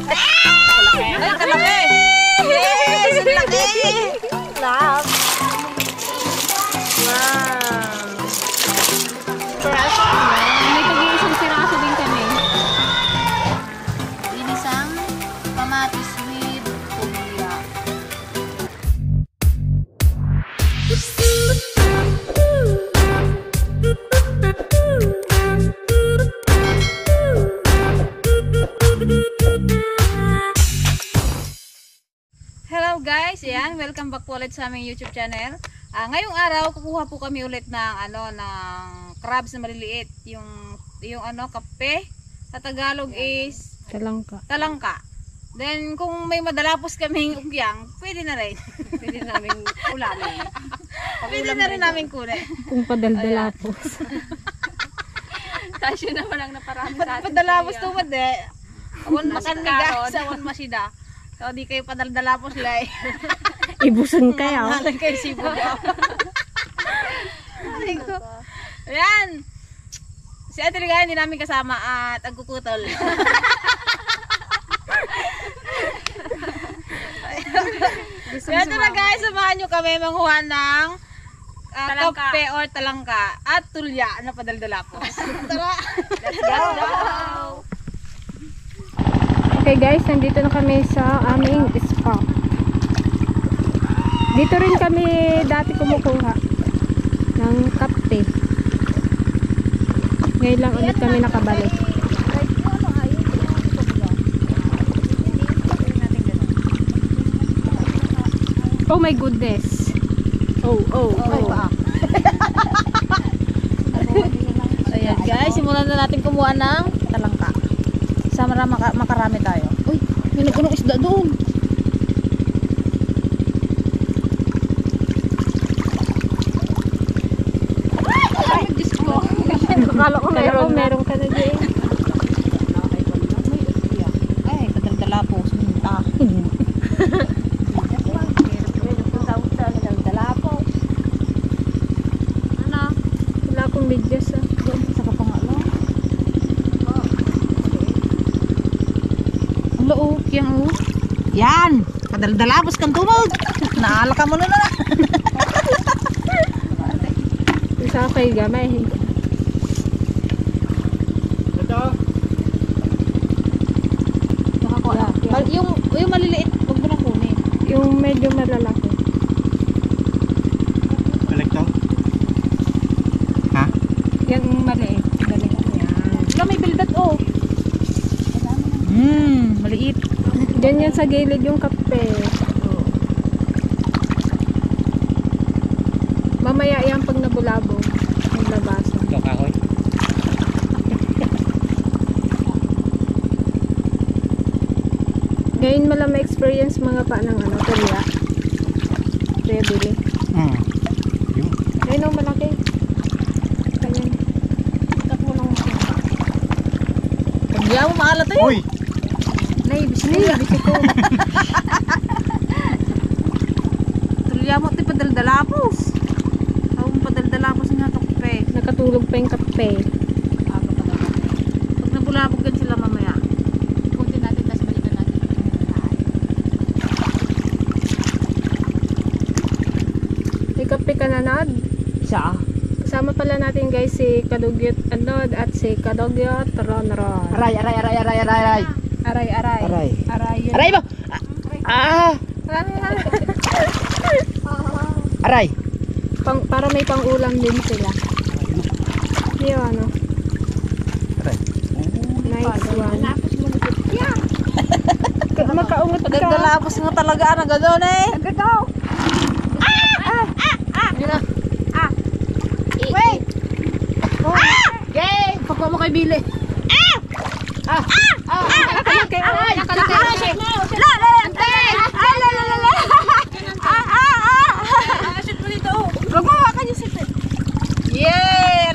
Ay, kalaki! Yes! Ang laki! Love! Wow! May tag-iisang piraso din kami. Inisang kamatis with tulya. Hello guys, ayan, welcome back po ulit sa aming YouTube channel. Ngayong araw kukuha po kami ulit ng ng crabs na maliliit, yung kape. Sa Tagalog is talangka. Then kung may madalapos kaming ugyang, pwede na rin. Pwede naming ulamin. Pwede na rin namin kunin. Kung padaldalapos. Kasi naman ang naparami sa atin. Padalapos tumad eh. Awan makaniga sa awan masida. So di kayo padaldalapos lay. Ibusan kayo. Mahalan kayo sibo daw. Ayan. Si Ate Ligaya hindi namin kasama at agkukutol. Kaya ito na guys, samahan nyo kami manguha ng kape or talangka at tulya na padaldalapos. Tara! Let's go! Okay guys, nandito na kami sa aming spot. Dito rin kami dati kumukuha ng kape. Ngayon lang ulit kami nakabalik. Oh my goodness. Oh. So yan guys, simulan na natin kumuha ng talangka. Sama na makarami tayo. Uy, may nagulong isda doon. Ay, Diyos ko. Akala ko meron ka na din. Ay, padaldalapos. Wala akong medyas ah. Sa kapangalo. Ang laok yan oh. Yan! Padaldalapos kang tumog. Naala ka mo na na. Isa kay gamay. Yung maliliit, huwag mo lang kunin. Yung medyo malalaki. Kolektor? Ha? Yung maliit. Wala may bildat oh. Maliit. Ganyan sa gilid yung kape. Mamaya yan pag nabulabo. Naglabasan. Ito kahoy. Ngayon mo lang ma-experience mga pa ng tulya. Kaya bili. Yung. Ayun ang malaki. Ganyan. Ikat mo lang. Pag diya mo maalat tayo. Uy! Nay, bisi ko. Tulya mo ito padaldalapos. Tawang padaldalapos nga ito kape. Nakatulog pa yung kape. Pag nabulabog gan sila mamaya. Kunti natin, tapos balikan natin. May kape ka na, Nad. Siya. Kasama pala natin guys si Kadugyot Anod at si Kadugyot Ronron. Aray! Aray. Yun. Aray ba? Aray! Para may pang-ulam din sila. Yung ano. Aray. Nice one. Makaungot ka. Padaldalapos nga talaga na gano'n eh. Gagaw. Yun na. Wait! Yay! Pagpa mo kay Bili. Yay!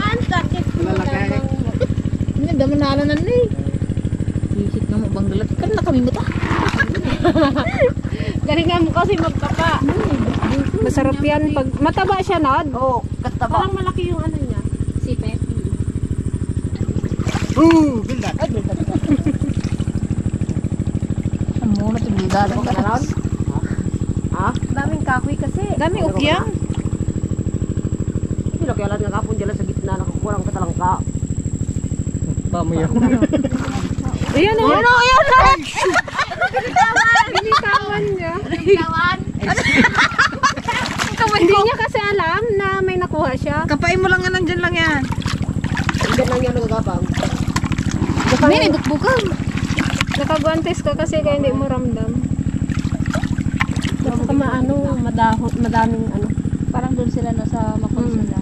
Ang laki! Hindi, dami nalanan na eh. Isit na mo bang dalat. Kan na kami mo ta. Galingan mo kasi magkapa. Masarap yan pag mataba siya, Nad. Oo, kataba. Parang malaki yung ano niya. Sipet. Bildat. Ang muna ito bilda. Ano ka na ron? Ha? Daming kahoy kasi. Dami ukyang. Sila kaya lang nga kapon dyan sa gitna. Nakakurang ka talang ka. Pamoy ako. Ayan o. Ano? Ayan na! Binitawan niya. Hindi niya kasi alam na may nakuha siya. Kapain mo lang nga nandyan lang yan. Diyan lang yan nagagapang. May bukbukan. Nakaguantes ka kasi kaya hindi mo ramdam. Baka maano, madaming ano. Parang doon sila nasa makon sila.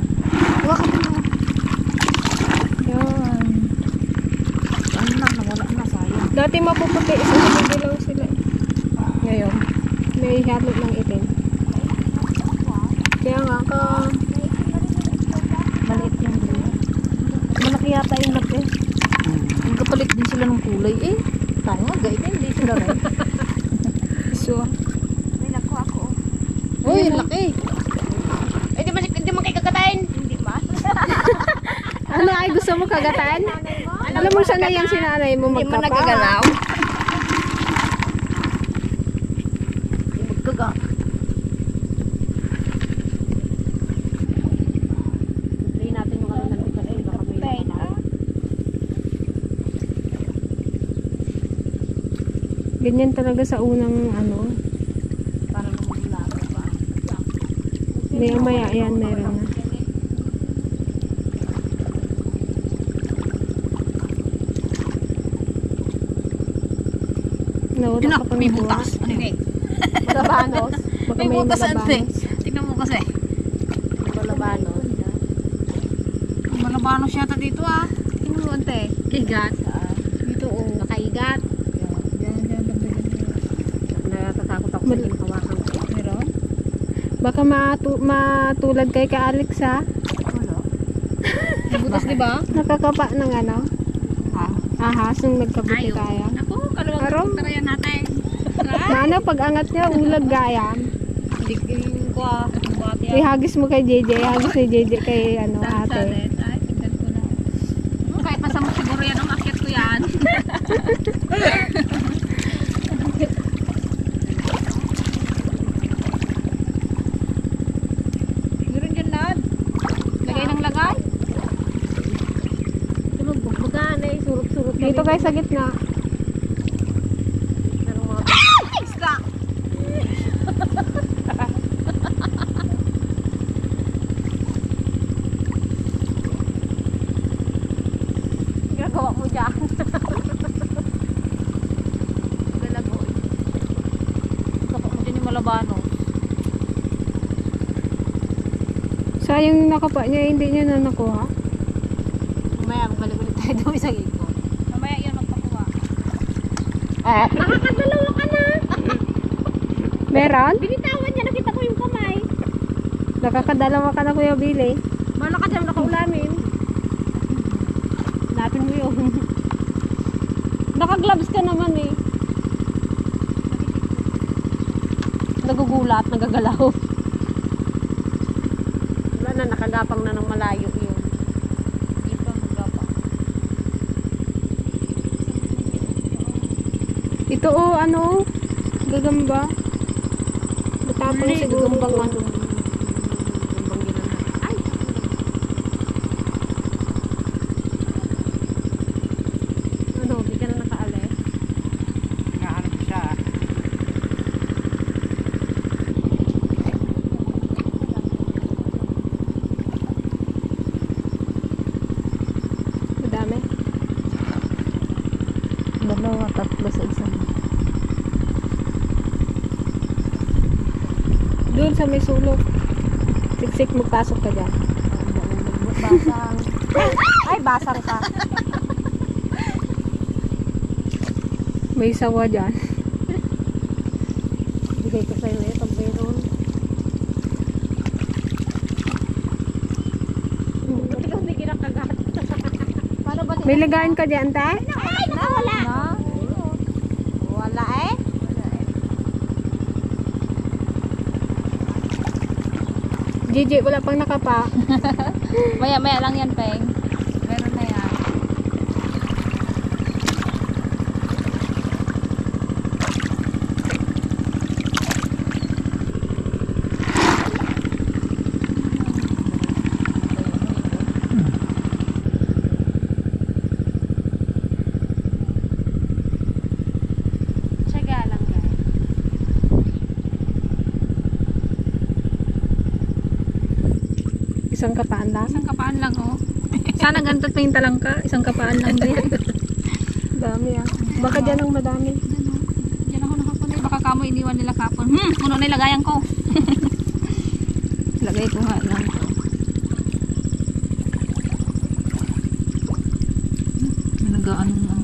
Yun. Ano na, nawala na sayang. Dati mapuputi, isang hindi lang sila. Ngayon. May halo ng itim. Kaya nga ka, Maliit yung blue. Malaki yata yung laki. Nagkapalit din sila ng kulay eh. Tanga, gait hindi sila rin. so, May nakuha ko. Uy, laki. Eh, di man kayo kagatayin. Hindi man. ano ay gusto mo kagatan? Alam mo sana yan si nanay mo Hindi man magkapa. nagagalaw. Magkaga. Hintayin natin yung ano ng bigat. Baka may nakamain. Ganyan talaga sa unang ano. Parang namumula ba? Maya yan, meron na. Nawala ka pang May buwa. butas. Ano yun? Malabanos. Baka May butas ante. malabanos. Tingnan mo kasi. Malabanos. Malabanos yata dito ah. Tingnan mo ante. Igat. Dito oh. Nakaigat. Yan, Natatakot ako sa yung hawakan ko. Meron? Baka matulad kay ka Alex ha. May butas di ba? Nakakapa ng ano. Ahas nung nagkabuti Ayaw. kaya. Ako, kalawang Araw. tarayan natin. Na ano, pag angat niya, ulag gaya. Digin ko ah. Buhat yan. Ihagis mo kay JJ, ihagis ni JJ kay ano, ate. Ay, tingnan ko na. Kahit masama siguro yan ang akyat ko yan. Meron dyan na. Lagay ng lagay. Tumagbugan eh. Surut-surut. Dito kayo sa gitna. Merong mga Isla. ginagawa mo dyan. Galago. Kapag mo din yung malabano. Sayang nakapa niya, hindi niya na nakuha. Mamaya magbalik ulit tayo doon sa ikot. Mamaya yan magpakuha. Nakakadalawa ka na. Meron? Binitawan niya. Nakita ko yung kamay. Nakakadalawa ka na Kuya Billy. Mana ka dyan nakaulamin. Hanapin mo yun. Naka-gloves ka naman eh. Nagugulat, nagagalaw. Wala na, nakagapang na ng malayo yun. Hindi pa magapa. Ito oh, ano, gagamba. Matapang siguro Gagambang to. ano. Gagambang ginana. Ay! Ano, di ka na nakaalis? Nahanap siya. Madami. Dalawa, tatlo sa isang. Doon sa may sulok. Siksik, magpasok ka dyan. Basang. Ay, basang ka. May sawa dyan. Bigay ko sa'yo eh, pag meron. Ba't ikaw hindi kinakagat? Paano ba May lagayan ka dyan, tay? Ay, nakawala! Wala eh. JJ, wala pang nakapa. Maya lang yan, Peng. Meron na yan. Isang kapaan lang. Isang kapaan lang, oh. Sana ganito pa yung talangka. Isang kapaan lang ba yan? Dami ah. Baka dyan ang madami. Diyan ako nakapunay. Baka kamo iniwan nila kapon. Puno na ilagayan ko. Lagay ko nga lang. Nalagaan mo nga.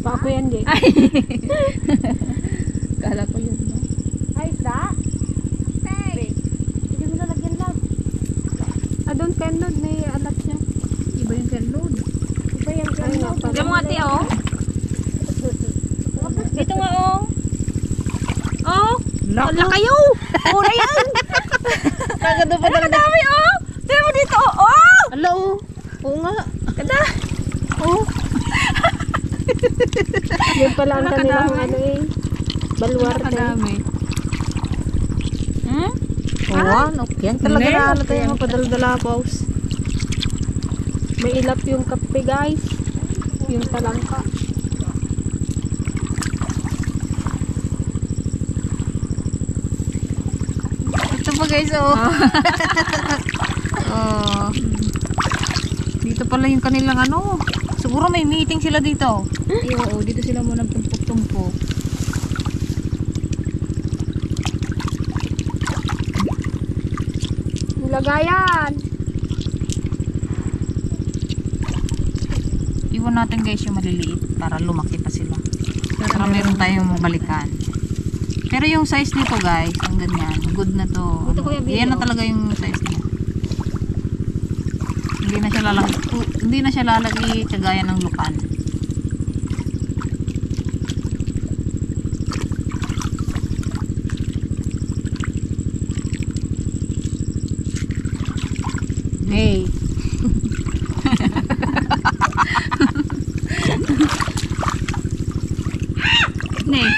Paako yan, Jay. Kala ko yun. No? Ay, isda? Hindi mo nalagyan lang. Doon kanod, may alat siya. Iba yung kanlod. Iba yung Ay, nga pala. Diyan mo nga, tiya, oh. Dito nga, oh. Oh. Wala kayo. Pura yan. Kagado pa lang. Ang dami, oh. Tignan mo dito, oh. Ala, oh. Oo nga. Kada. Oh. Yun pala ang kanilang ano eh. Baluarte. Kadami. Hmm? Oo, okay. Yan talaga Hindi, na ano okay. tayo mapadaldala, boss. May ilap yung kape, guys. Yung talangka. Ito pa guys, oh. Oh. Dito pala yung kanilang ano. Siguro may meeting sila dito. Ay, oo, dito sila muna tumpok-tumpok. Lagayan. Iwan natin guys yung maliliit para lumaki pa sila. Para meron tayong balikan. Pero yung size nito guys, ang ganyan, good na to. Ito, Kuya Billy, Yan na oh. talaga yung size niya. Hindi na siya lalaki kagaya ng lukan. Hey. Nee.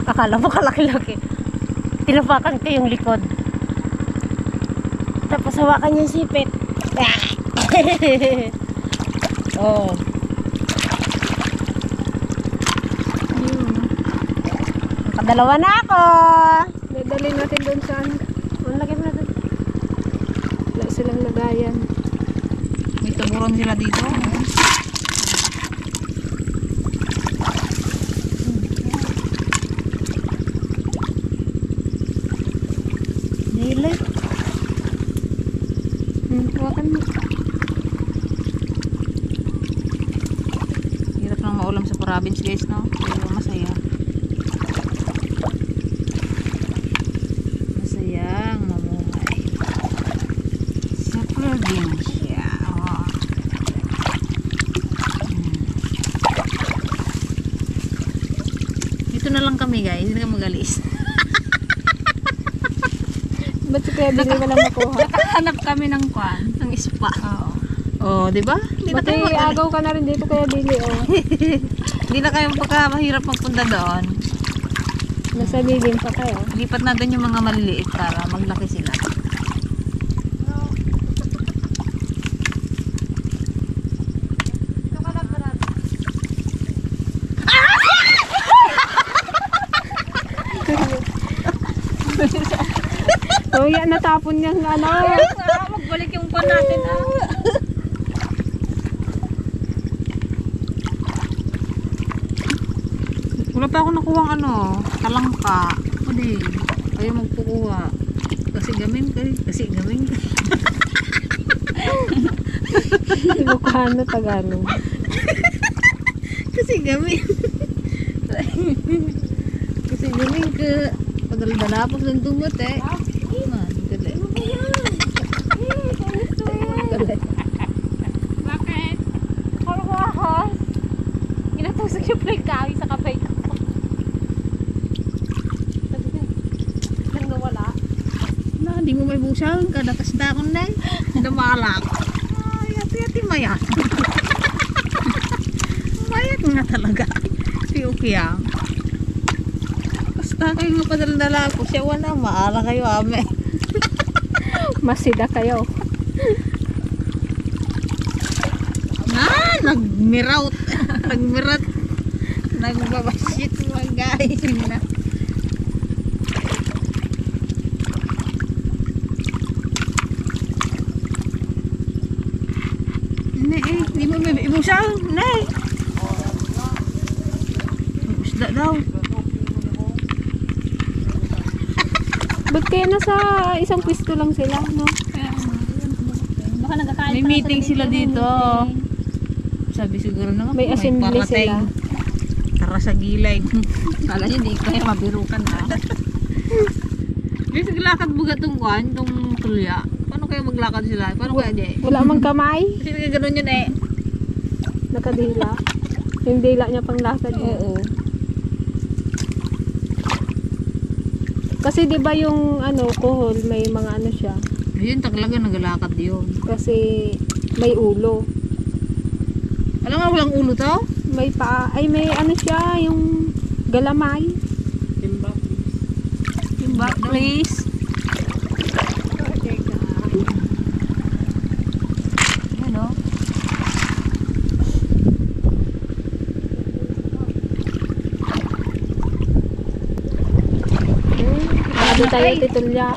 Akala mo kalaki-laki. Tinapakan ko yung likod. Tapos hawakan yung sipit. Oh. Nakadalawa na ako. Dadalhin natin doon saan. Ang lagay mo na doon. Wala silang lagayan. May taburon sila dito. Nila. Hawakan mo. Hirap nang maulam sa province guys, no? Pero masaya. Masayang mamumay. Sa probinsya. Oh. Dito na lang kami guys, hindi kami magalis. Ba't si Kuya Billy walang makuha? Nakahanap kami ng kwan, ng spa. Oo. Oh, di ba? Hindi na Ba't tayo mag- agaw ka na rin dito, Kuya Billy, oh. Hindi na kayo mahirap magpunta doon. Nasa lilim pa kayo. Lipat natin yung mga maliliit para maglaki sila. Oh, yan, natapon niyang ano. Magbalik yung kwan natin. Wala pa ako nakuha talangka. Pwede. Kayo magkukuha. Kasi gamin ka. Ilocano, Tagalog. Kasi gamin. Kasi gamin ka. Pagdalapos ng dumot eh. Man, gali. Bakit? Puro ko ahos. Ginatosag yung play kawi sa kapay ko. may busang kada kastakon na. Damalak. Ay, hati-hati maya. Mayak nga talaga. Si Ukiang. Basta kayo nga padala ko. Siya wala. Maala kayo ame. Masida kayo. Nagmiraut. Nagmirat. Nagbabasit mga guys. Na. Di mo may ibusang. Nay. Isda daw. Ba't kaya nasa isang pwesto lang sila, no? Baka nagkakain May meeting sila dito. Sabi siguro naman May assembly parateng. sila. Tara sa gilay. Kala niya di kaya mabirukan na. May siglakad buga tong kuhan, tong tulya. Paano kaya maglakad sila? Paano kaya di? Wala mang kamay. Kasi ganun yun eh. Nakadila. Yung dila niya pang lakad. Oo. Kasi di ba yung ano, kuhol, may mga ano siya. Yun talaga naglalakad yun. Kasi may ulo. Alam nga walang ulo to? May paa. Ay, may ano siya, yung galamay. Yung back please. Ano? Bago tayo titulya.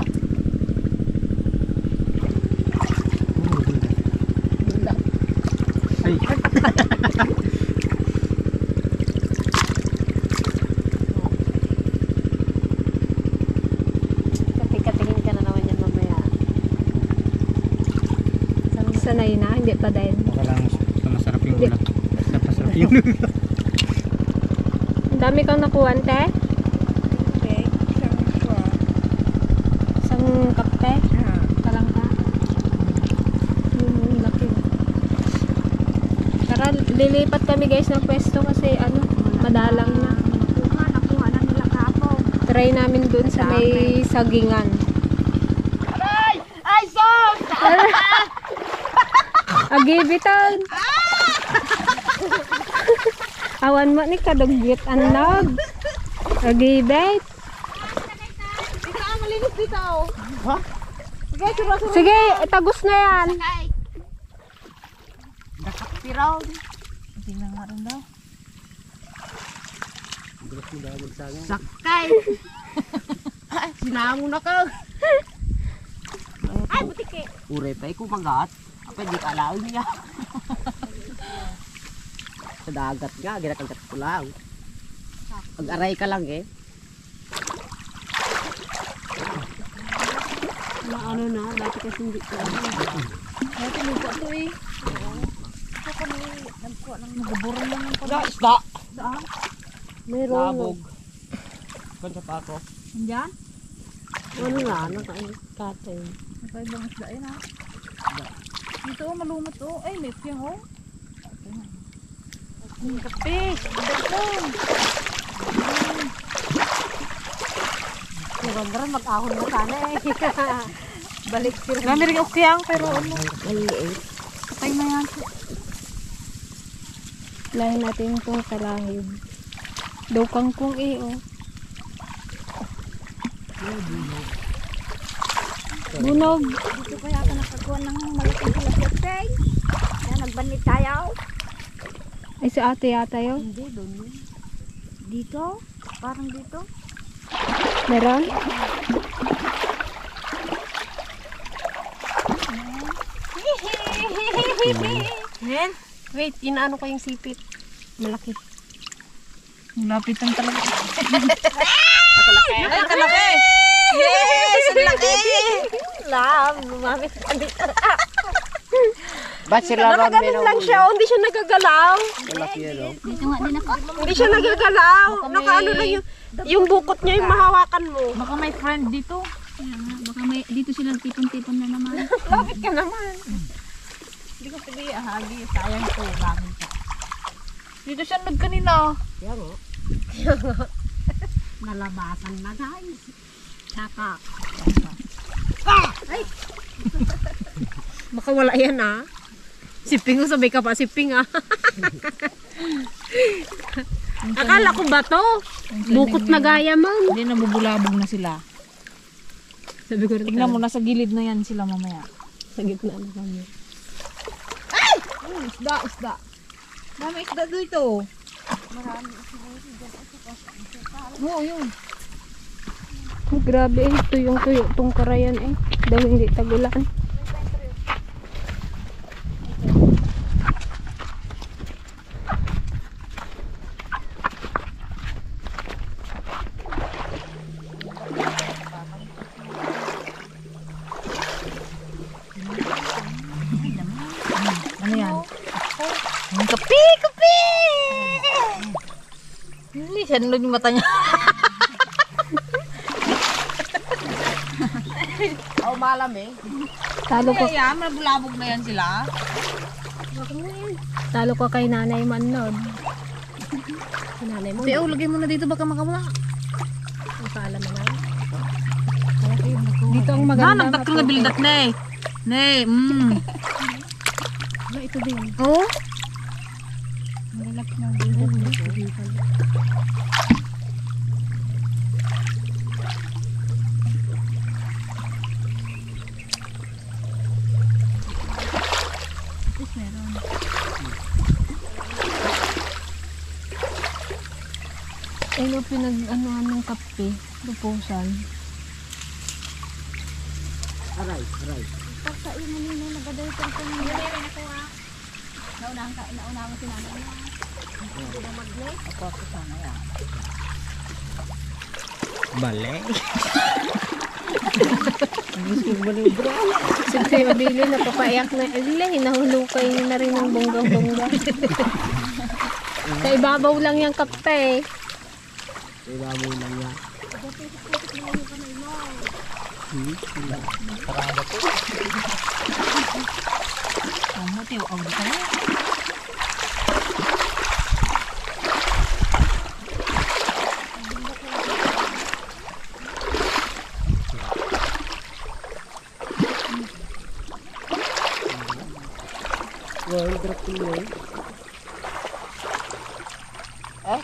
Ay. Kating-katingin ka na naman yan mamaya. Sanay na, hindi pa din. Baka lang masarap yung ulam. Basta masarap yung ulam. Ang dami kang nakuha, te. Okay. Isang kape. Parang ka. Laki. Tara, lilipat kami guys ng pwesto kasi ano, madalang na. Nakuha na nila kapong. Try namin dun sa may sagingan. Ay, son! Agibitan! Awan mo ni kadugyot anog. Agibit. Dito ang malinis dito. Ha? Sige, tagos na yan. Piraw. Tingnan nga rin daw. Sakay. Ay, sinangon na ka. Ay, butik eh. Uray pa ko magat. Apa di kalaon niya. Sa dagat nga, ginakagat ko lang. Pag-aray ka lang eh. Ano na, dati kasi hindi ko. Dati lupa to eh. Ako na nagkuha ng nagaburo lang ng Nga, isda! Meron. Labog. Kanta pa ako. Diyan? Ano na, nakakatay. Nakaibang isda yun ha. Dito oh, malumot oh. Ay, may piyang oh. Ang kape. Ang Sigondra, mag-ahon na sana eh. Balik sila. Dami rin ukyang pero ano. Ay, eh. Patay na yan. Lahin natin itong talahib. Daw kangkong eh, oh. Bunog. Dito kaya ako nakakuha ng malaking tilapia. Kaya nagbanit tayo. Ay, si ate yata yun. Hindi, doon yun. Dito? Parang dito? Meron? Hen? Wait, inaano ko yung sipit. Malaki. Lapitan talaga. Makalaki. Ay, kalaki! Yes! Ang laki! Lam, lumamit ka dito. Ba't sila ron Nakaganon lang siya, oh. Hindi siya nagagalaw. Malaki yan oh. Dito nga din ako. Hindi siya nagagalaw. Nakaano lang yung bukot niya yung mahawakan mo. Baka may friend dito. Baka may, dito sila tipon-tipon na naman. Lapit ka naman. Hindi ko pwede ahagi. Sayang ko. Gamit ka. Dito siya nagkanina. Yan oh. Nalabasan na guys. Tsaka. baka wala yan ah. Siping sabay ka pa, siping ah. Akala ko ba to? Bukot na gaya man. Hindi, nabubulabog na sila. Sabi ko rin. Tingnan mo, nasa gilid na yan sila mamaya. Sa gitna na kami. Isda. Dami isda dito. Oo, yun. Oh, grabe eh. Tuyong-tuyo tong karayan eh. Dahil hindi tagulan. Ano yan? Kapi! Hindi, sanlod yung mata niya. Malam eh. Talo ko, Yan, nabulabog na yan sila. talo ko kay nanay manod. Nanay mo. Tiyo, lagay mo na dito, baka makawala. Ang paalam na lang. Dito ang maganda. Nagtakil na bildat na eh. Ito din. Oo? Ano pinag-anuhan ng kape? Lupusan. Aray. Balik. Si Kuya Billy napapaiyak na. Hinahulukay niya na rin ng bonggang-bongga. Sa ibabaw lang yung kape. Iba mo lang yan. Ano, tiyo, ang dito na. Well, drop ko yun.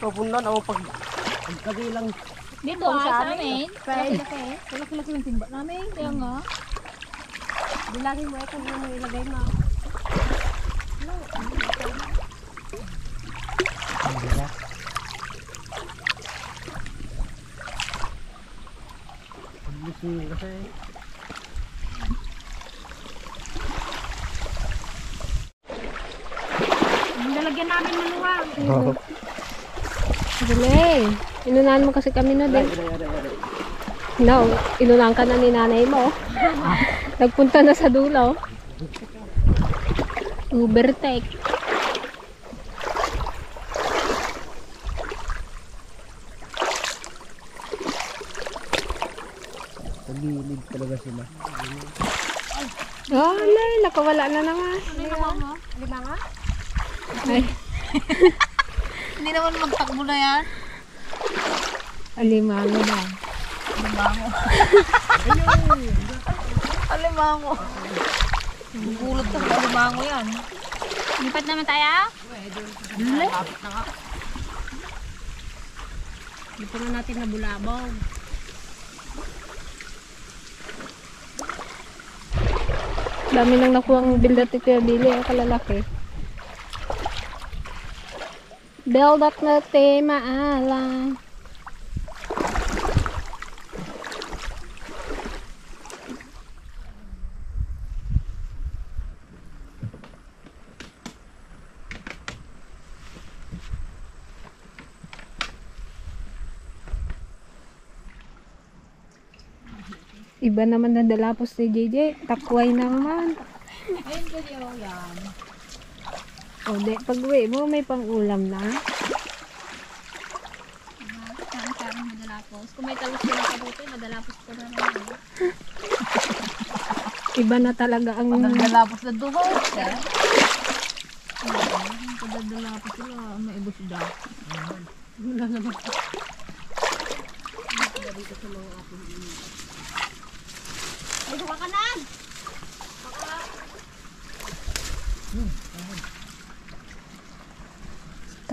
Papunan ako pagkabilang. Dito sa amin. Kalaki-laki ng timba namin. Kaya nga. Bilangin mo kung ano ilagay mo. Pagbusin kasi. Nalagyan namin maluwang. Dali. Inunahan mo kasi kami na din. No, inunahan ka na ni nanay mo. Nagpunta na sa dulo. Overtake. Pagilid talaga sila. Oh, nay, nakawala na naman. Lima nga? Ay, Hindi naman magtakbo na yan. alimango na. Alimango. Gulot ng alimango yan. Lipat naman tayo? Dito na natin na bulabog. Dami nang nakuha ang bildat ni Kuya Billy, ang kalalaki. Bildat na tema alang. Iba naman na dalapos ni JJ. Takway naman. Ayun ko yan. O, di, pag uwi mo, may pang-ulam na. Parang madalapos. Kung may talus ko na kabuti, madalapos ko na naman. Iba na talaga ang... Madalapos na duho. Madalapos sila. May ibos sila. Wala naman. Ay, duha ka na!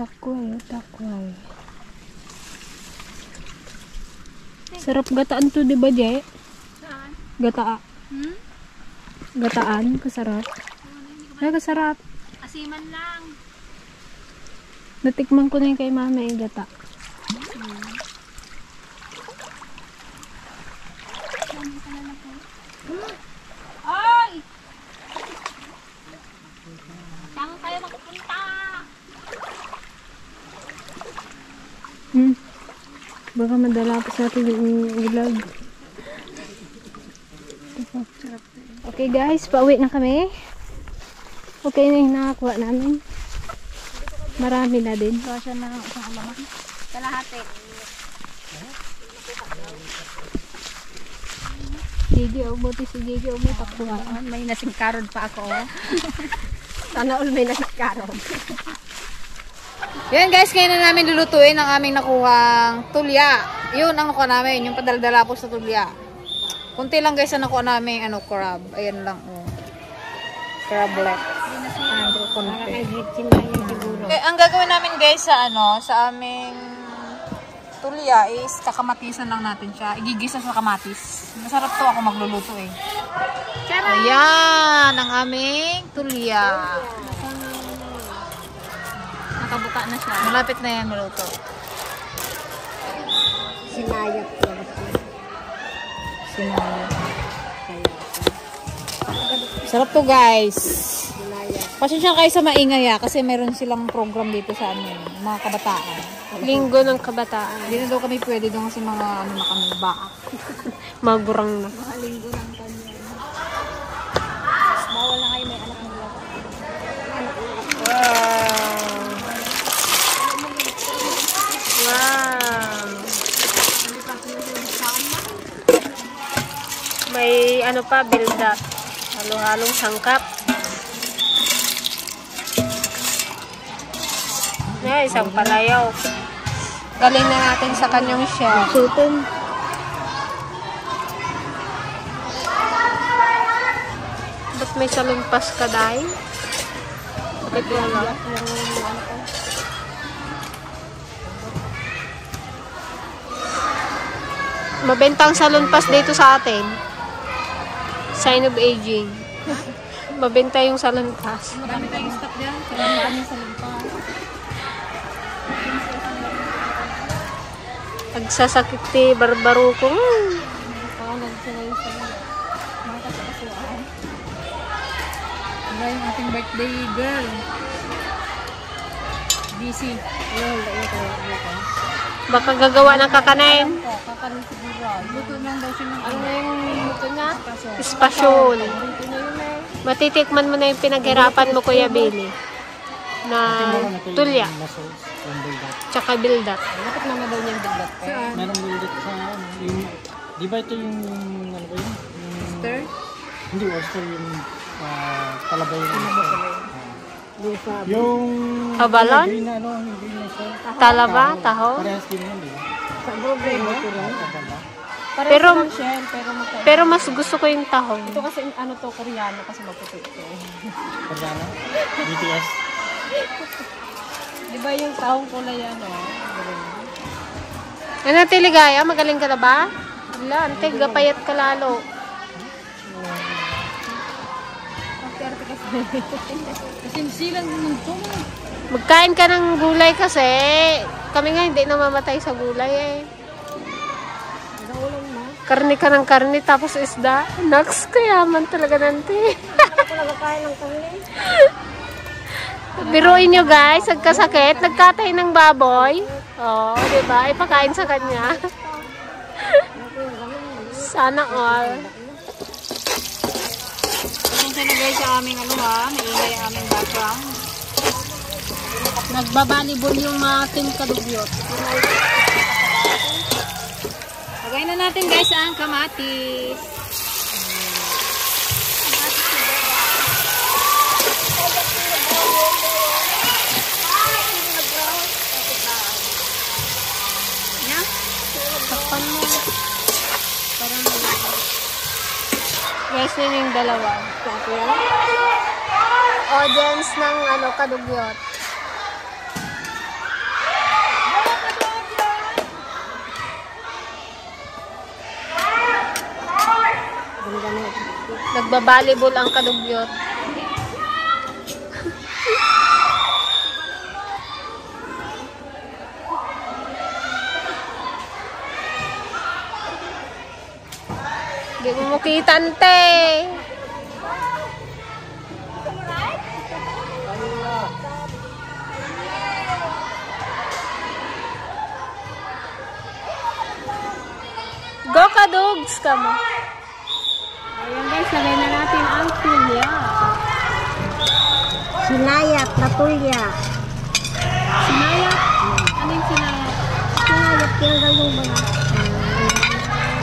Takway, takway. Sarap gataan to, di ba, Je? Saan? Gataa. Gataan, kasarap. Ay, kasarap. Asiman lang. Natikman ko na yung kay mama yung gata. Ay! Saan kayo magpunta? Baka madala pa sa atin yung vlog. Okay guys, pauwi na kami. Okay na yung nakakuha namin. Marami na din. Ito siya na isang alamak. Kalahati. Gigi, buti si Gigi, may takuha. May nasing karod pa ako. Sana all may nagkarong. Yan guys, ngayon na namin lulutuin ang aming nakuhang tulya. Yun ang nakuha namin, yung padaldala po sa tulya. Kunti lang guys ang nakuha namin, crab. Ayan lang, oh. Crablet. Ang gagawin namin guys sa sa aming tulya is kakamatisan lang natin siya. Igigisa sa kamatis. Masarap to ako magluluto eh. Ayan ang aming tulya. Nakabuka na siya. Malapit na yan maluto. Sinayap. Sinayap. Sarap to guys. Pasensya kayo sa maingay kasi meron silang program dito sa amin, mga kabataan. Linggo ng kabataan. Hindi na daw kami pwede doon kasi mga na kami, baak. Magurang na. Mga linggo ng kanya. Bawal na kayo may anak ng lahat. Wow. Wow. May pa, build up. Halo-halong sangkap. Isang palayaw. Galing na natin sa kanyang shell. Sutong. Ba't may salumpas ka dahil? Bakit wala? Mabentang salumpas dito sa atin. Sign of aging. Mabenta yung salumpas. Marami tayong stock dyan. Kailangan yung salumpas. Nagsasakit si barbaro ko. Diba yung ating birthday girl? Busy. Baka gagawa ng kakanin. Kakanin siguro. Luto lang daw siya ng Ano na yung luto niya? Espasyon. Matitikman mo na yung pinaghirapan mo, Kuya Billy. Na tulya. Tsaka bildat. Bakit naman daw niyang bildat? Merong bildat sa yung, di ba ito yung ano ba yun? Stir? Hindi, oyster yung talabay yung yung Abalon? green na yung green na siya. Talaba? Taho? Parehas din yun, di ba? Pero, pero mas gusto ko yung taho. Ito kasi Koreano kasi maputi ito. Koreano? BTS? Di ba yung tahong kulay Ano, Tiligaya? Magaling ka na ba? Wala, antig, gapayat ka lalo. Kasinsilan din ito. Magkain ka ng gulay kasi. Kami nga hindi namamatay sa gulay eh. Karne ka ng karne tapos isda. Naks, kayaman talaga nanti. Ako nagkakain ng karne. Biruin nyo guys, nagkasakit, nagkatay ng baboy. Oh, diba? Ipakain sa kanya. Sana all. Pasensya na guys sa aming maingay ang aming background. Nagbabalibol yung mga kadugyot. Lagay na natin guys ang kamatis. Takpan mo. Guys, yun yung dalawa. Audience ng kadugyot. ganun. Nagbabalibol ang kadugyot. Hindi mo makita, ante. Go ka, dogs ka mo. Ayan guys, lagay na natin ang tulya. Sinayat na tulya. Sinayat? Ano yung sinayat? Sinayat yung yung mga.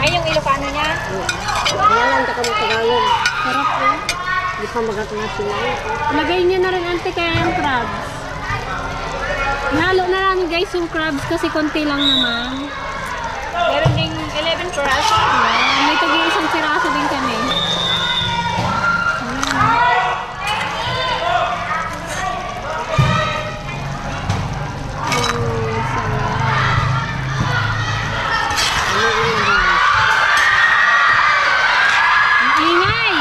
Ay, yung Ilocano niya? Kaya lang ka kami Tagalog. Sarap eh. Di pa magat nga sinayat. Lagay niyo na rin ante kaya yung crabs. Ihalo na lang guys yung crabs kasi konti lang naman. Meron ding 11 piraso. May tagi isang piraso din kami. Ingay!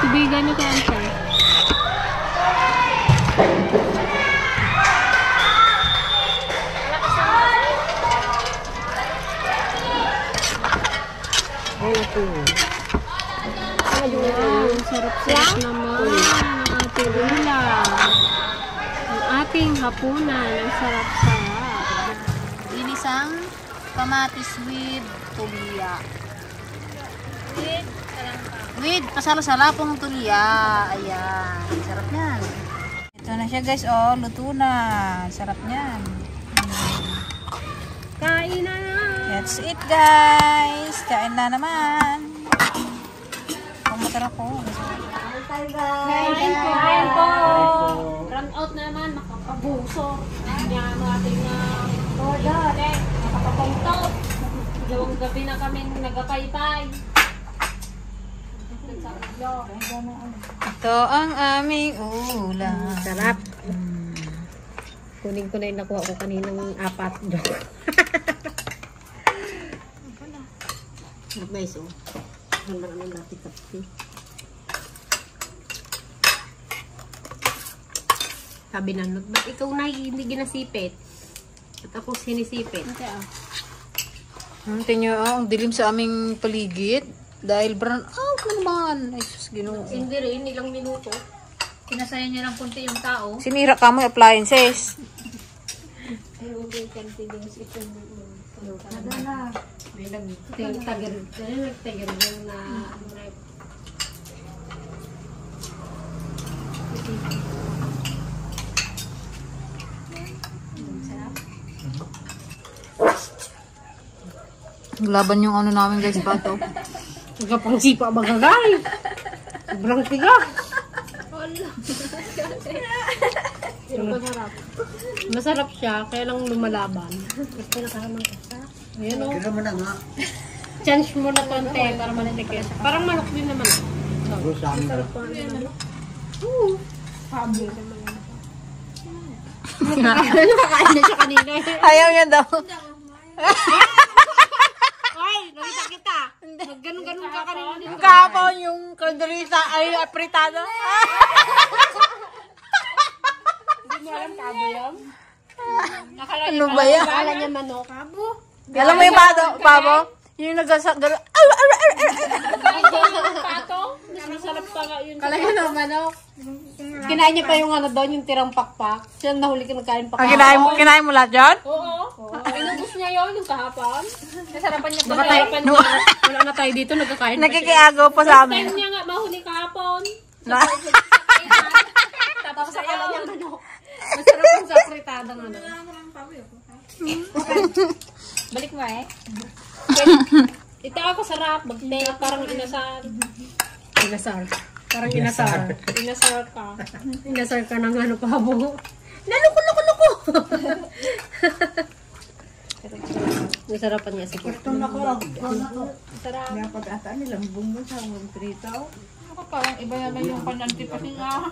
Tubigan niyo kaya siya. Wow, sarap-sarap naman ang ating ulam. Ang ating hapunan, ang sarap-sarap. Inisang kamatis with tulya. With pasalo-salapong tulya. Ayan. Sarap niyan. Ito na siya guys. Oh, luto na. Sarap niyan. Kain na! That's it guys. Kain na naman. Pumunta ako. Kain po! Run out na naman, makapabusor. Yan ang ating order. Makapapagtot. Dalawang gabi na kami nagapaypay. Ito ang aming ulam. Sarap. Kunin ko na yung nakuha ko kaninang 4. Sarap guys, oh. Handa naman natin kape. Sabi na, ba't ikaw na hindi ginasipit? At ako sinisipit. Tingnan nyo, ang dilim sa aming paligid. Dahil brown out naman. Ay, sus, ginoo. Hindi rin, ilang minuto. Kinasaya niya lang kunti yung tao. Sinira ka mo yung appliances. Ay, okay, continuous ito. Nadala. May nagtagar na Laban yung ano namin guys, bato. Nagkapang sipa bagagay. Sobrang tiga. masarap. Masarap siya, kaya lang lumalaban. Gusto na karamang kasa. Ayan o. Kira mo na nga. Chance mo na konti para manitikit. Parang manok din naman. Masarap pa rin naman. Nakakain na siya kanina. Ayaw niya daw. Ay, nakita kita. Ganun-ganun ka kanina. Kapon yung kalderita ay apritado. Hindi mo alam kabo yan? Ano ba yan? Akala niya manok. Kabo? Alam mo yung pabo? Yung nagsasak gano'n. Ay, yung pato? Masarap pa nga yun. Kala niya na manok. Kinain niya pa yung ano doon, yung tirang pakpak. Siya nahuli ka nagkain pa. Ang kinain mo lahat dyan? Oo. Inubos niya yun, yung kahapon. Nasarapan niya pa. Nasarapan niya. Wala na tayo dito, nagkakain pa siya. Nakikiagaw pa sa Time amin. niya nga, mahuli kahapon. Tapos sa kala niya manok. Masarap yung sa pritadang ano. Balik mo eh. Ito ako sarap, bagte, parang inasar. Inasar. Parang inasar. Inasar ka. Inasar ka ng ano pa mo. Naluko. Nasarapan niya si Kurt. Sarap. Pag-ata nilang bumbo sa mga tritaw. Ako parang iba naman yung pananti pa siya.